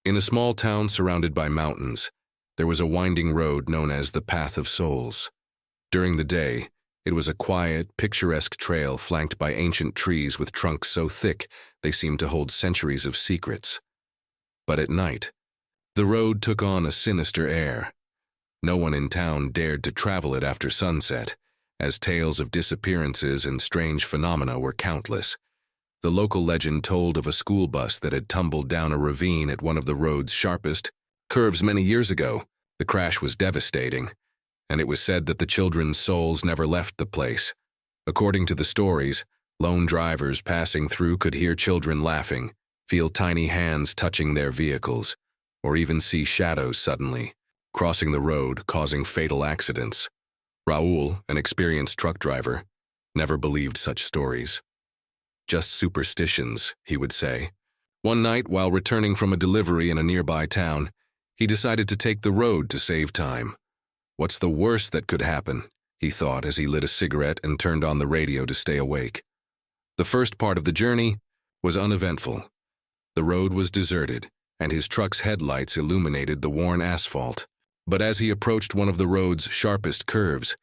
In a small town surrounded by mountains, there was a winding road known as the Path of Souls. During the day, it was a quiet, picturesque trail flanked by ancient trees with trunks so thick they seemed to hold centuries of secrets. But at night, the road took on a sinister air. No one in town dared to travel it after sunset, as tales of disappearances and strange phenomena were countless. The local legend told of a school bus that had tumbled down a ravine at one of the road's sharpest curves many years ago. The crash was devastating, and it was said that the children's souls never left the place. According to the stories, lone drivers passing through could hear children laughing, feel tiny hands touching their vehicles, or even see shadows suddenly crossing the road, causing fatal accidents. Raul, an experienced truck driver, never believed such stories. Just superstitions, he would say. One night, while returning from a delivery in a nearby town, he decided to take the road to save time. What's the worst that could happen? He thought as he lit a cigarette and turned on the radio to stay awake. The first part of the journey was uneventful. The road was deserted, and his truck's headlights illuminated the worn asphalt. But as he approached one of the road's sharpest curves,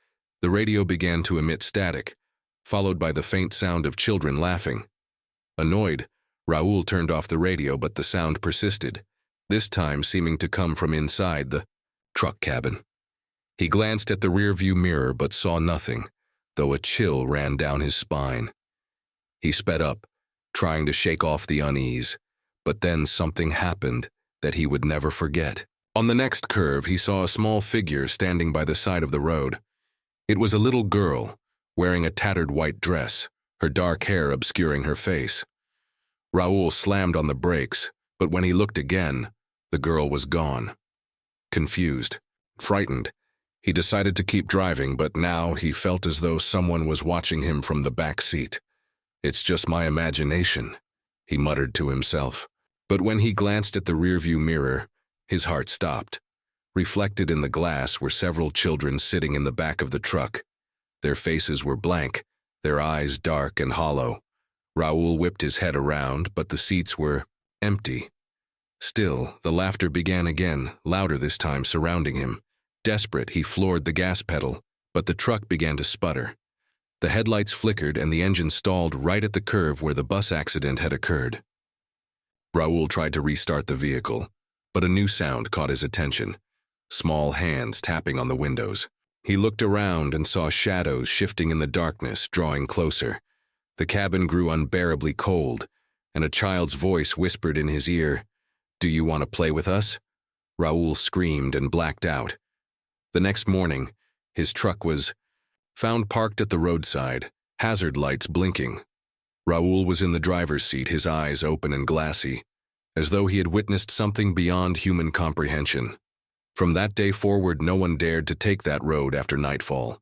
the radio began to emit static, followed by the faint sound of children laughing. Annoyed, Raul turned off the radio, but the sound persisted, this time seeming to come from inside the truck cabin. He glanced at the rearview mirror but saw nothing, though a chill ran down his spine. He sped up, trying to shake off the unease, but then something happened that he would never forget. On the next curve, he saw a small figure standing by the side of the road. It was a little girl, wearing a tattered white dress, her dark hair obscuring her face. Raul slammed on the brakes, but when he looked again, the girl was gone. Confused, frightened, he decided to keep driving, but now he felt as though someone was watching him from the back seat. "It's just my imagination," he muttered to himself. But when he glanced at the rearview mirror, his heart stopped. Reflected in the glass were several children sitting in the back of the truck. Their faces were blank, their eyes dark and hollow. Raul whipped his head around, but the seats were empty. Still, the laughter began again, louder this time, surrounding him. Desperate, he floored the gas pedal, but the truck began to sputter. The headlights flickered and the engine stalled right at the curve where the bus accident had occurred. Raul tried to restart the vehicle, but a new sound caught his attention. Small hands tapping on the windows. He looked around and saw shadows shifting in the darkness, drawing closer. The cabin grew unbearably cold, and a child's voice whispered in his ear, "Do you want to play with us?" Raul screamed and blacked out. The next morning, his truck was found parked at the roadside, hazard lights blinking. Raul was in the driver's seat, his eyes open and glassy, as though he had witnessed something beyond human comprehension. From that day forward, no one dared to take that road after nightfall.